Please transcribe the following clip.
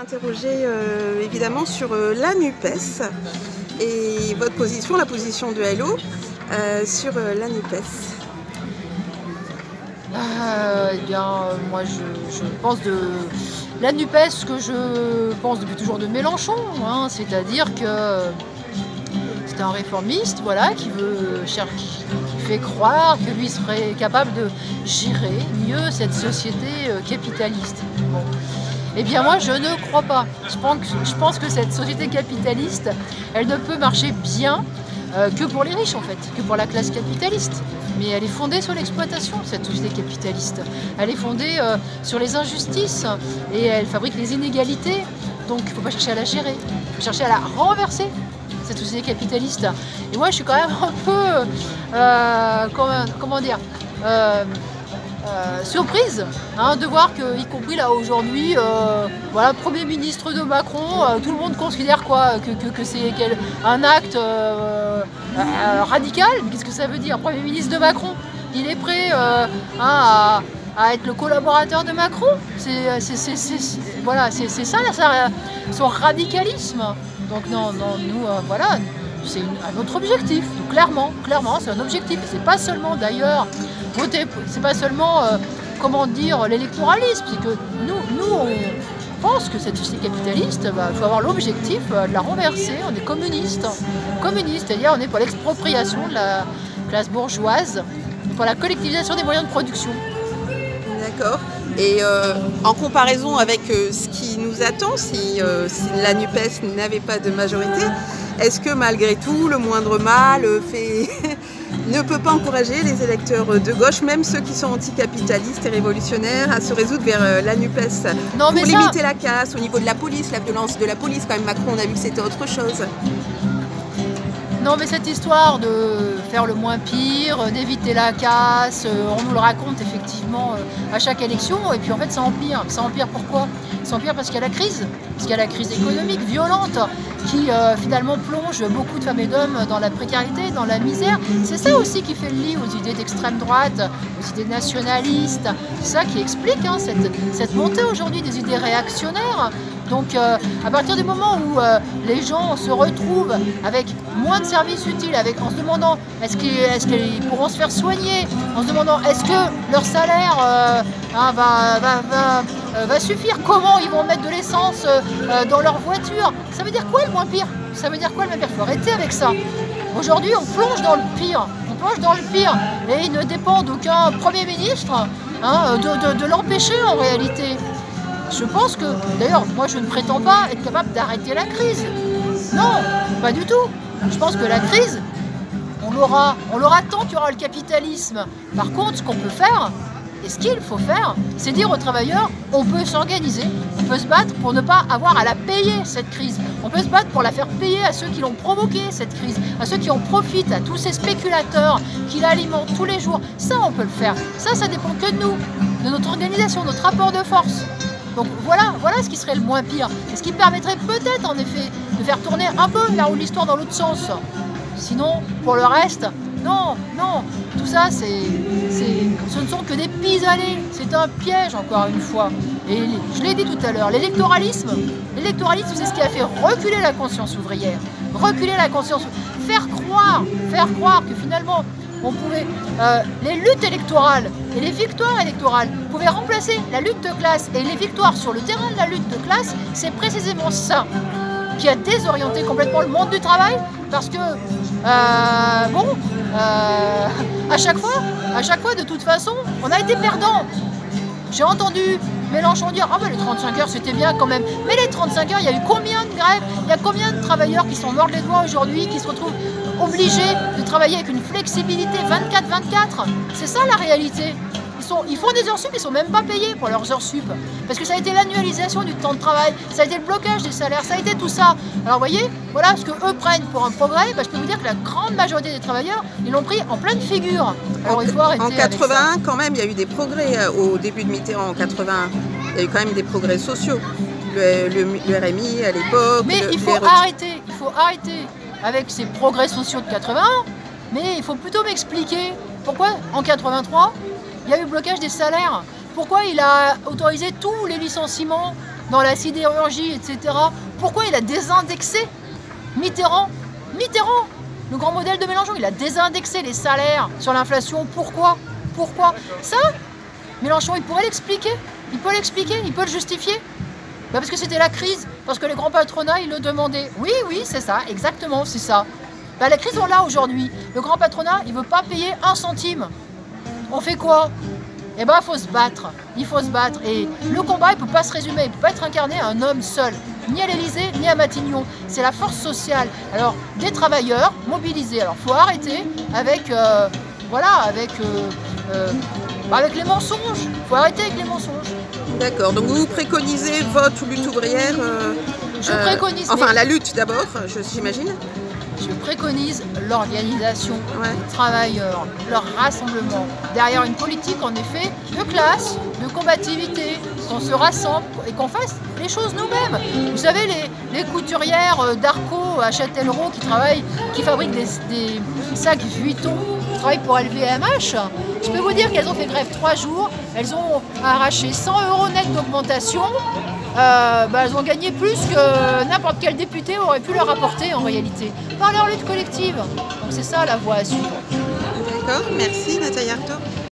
Interroger évidemment sur la NUPES et votre position, la position de LO sur la NUPES. Eh bien, moi je pense de la NUPES ce que je pense depuis toujours de Mélenchon, hein, c'est-à-dire que c'est un réformiste, voilà, qui fait croire que lui serait capable de gérer mieux cette société capitaliste. Bon. Eh bien moi je ne crois pas. Je pense que cette société capitaliste, elle ne peut marcher bien que pour les riches en fait, que pour la classe capitaliste. Mais elle est fondée sur l'exploitation, cette société capitaliste. Elle est fondée sur les injustices et elle fabrique les inégalités. Donc il ne faut pas chercher à la gérer, il faut chercher à la renverser, cette société capitaliste. Et moi je suis quand même un peu, comment dire, surprise de voir que, y compris là aujourd'hui, voilà, Premier ministre de Macron, tout le monde considère quoi, que c'est un acte radical. Mais qu'est-ce que ça veut dire? Premier ministre de Macron, il est prêt à être le collaborateur de Macron. Voilà, c'est ça son radicalisme. Donc non, nous, voilà, c'est un autre objectif. Donc, clairement, c'est un objectif. Et c'est pas seulement d'ailleurs voter, c'est pas seulement comment dire l'électoralisme, c'est que nous on pense que cette société capitaliste, il faut avoir l'objectif de la renverser. On est communiste, c'est-à-dire on est pour l'expropriation de la classe bourgeoise, pour la collectivisation des moyens de production. D'accord. Et en comparaison avec ce qui nous attend si la NUPES n'avait pas de majorité, est-ce que malgré tout le moindre mal ne peut pas encourager les électeurs de gauche, même ceux qui sont anticapitalistes et révolutionnaires, à se résoudre vers la NUPES pour limiter la casse au niveau de la police, la violence de la police? Quand même, Macron, on a vu que c'était autre chose. Non, mais cette histoire de faire le moins pire, d'éviter la casse, on nous le raconte effectivement à chaque élection, et puis en fait ça empire. Ça empire pourquoi? Ça empire parce qu'il y a la crise, économique violente qui finalement plonge beaucoup de femmes et d'hommes dans la précarité, dans la misère. C'est ça aussi qui fait le lit aux idées d'extrême droite, aux idées nationalistes. C'est ça qui explique cette montée aujourd'hui des idées réactionnaires. Donc à partir du moment où les gens se retrouvent avec moins de services utiles, en se demandant est-ce qu'ils pourront se faire soigner, en se demandant est-ce que leur salaire va suffire, comment ils vont mettre de l'essence dans leur voiture, ça veut dire quoi le moins pire? Ça veut dire quoi le moins pire? Il faut arrêter avec ça. Aujourd'hui on plonge dans le pire, et il ne dépend d'aucun Premier ministre de l'empêcher en réalité. Je pense que, d'ailleurs, moi je ne prétends pas être capable d'arrêter la crise. Non, pas du tout. Je pense que la crise, on l'aura tant qu'il y aura le capitalisme. Par contre, ce qu'on peut faire, et ce qu'il faut faire, c'est dire aux travailleurs, on peut s'organiser, on peut se battre pour ne pas avoir à la payer, cette crise. On peut se battre pour la faire payer à ceux qui l'ont provoquée, cette crise, à ceux qui en profitent, à tous ces spéculateurs qui l'alimentent tous les jours. Ça, on peut le faire. Ça dépend que de nous, de notre organisation, de notre rapport de force. Donc voilà ce qui serait le moins pire, et ce qui permettrait peut-être en effet de faire tourner un peu la roue de l'histoire dans l'autre sens. Sinon, pour le reste, non, tout ça ce ne sont que des pis-aller, c'est un piège encore une fois. Et je l'ai dit tout à l'heure, l'électoralisme c'est ce qui a fait reculer la conscience ouvrière, faire croire que finalement on pouvait, les luttes électorales et les victoires électorales pouvaient remplacer la lutte de classe, et les victoires sur le terrain de la lutte de classe, c'est précisément ça qui a désorienté complètement le monde du travail, parce que, à chaque fois, de toute façon, on a été perdant. J'ai entendu Mélenchon dire « Ah ben les 35 heures c'était bien quand même ». Mais les 35 heures, il y a eu combien de grèves? Il y a combien de travailleurs qui sont morts les doigts aujourd'hui, qui se retrouvent obligés de travailler avec une flexibilité 24/24? C'est ça la réalité. Ils font des heures sup, ils ne sont même pas payés pour leurs heures sup. Parce que ça a été l'annualisation du temps de travail, ça a été le blocage des salaires, ça a été tout ça. Alors vous voyez, voilà ce qu'eux prennent pour un progrès. Je peux vous dire que la grande majorité des travailleurs, ils l'ont pris en pleine figure. Alors il faut arrêter. En 81, quand même, il y a eu des progrès au début de Mitterrand. En 81, il y a eu quand même des progrès sociaux. Le RMI à l'époque. Mais il faut arrêter avec ces progrès sociaux de 81. Mais il faut plutôt m'expliquer pourquoi en 83, il y a eu le blocage des salaires. Pourquoi il a autorisé tous les licenciements dans la sidérurgie, etc. Pourquoi il a désindexé Mitterrand, le grand modèle de Mélenchon, il a désindexé les salaires sur l'inflation. Pourquoi ça, Mélenchon, il pourrait l'expliquer. Il peut l'expliquer, il peut le justifier. Bah parce que c'était la crise, parce que les grands patronats, ils le demandaient. Oui, c'est ça, exactement, c'est ça. Bah, la crise, on l'a aujourd'hui. Le grand patronat, il ne veut pas payer 1 centime. On fait quoi? Eh ben, il faut se battre. Il faut se battre. Et le combat, il ne peut pas se résumer, il ne peut pas être incarné à un homme seul. Ni à l'Élysée, ni à Matignon. C'est la force sociale. Alors, des travailleurs mobilisés. Alors, il faut arrêter avec, avec les mensonges. Il faut arrêter avec les mensonges. D'accord. Donc, vous préconisez vote ou lutte ouvrière Je préconise... Enfin, la lutte d'abord, j'imagine. Je préconise l'organisation des travailleurs, leur rassemblement, derrière une politique en effet de classe, de combativité, qu'on se rassemble et qu'on fasse les choses nous-mêmes. Vous savez, les couturières d'Arco à Châtellerault qui fabriquent des sacs Vuitton, qui travaillent pour LVMH, je peux vous dire qu'elles ont fait grève 3 jours, elles ont arraché 100 € net d'augmentation. Elles ont gagné plus que n'importe quel député aurait pu leur apporter en réalité, par leur lutte collective. Donc c'est ça la voie à suivre. D'accord, merci Nathalie Arthaud.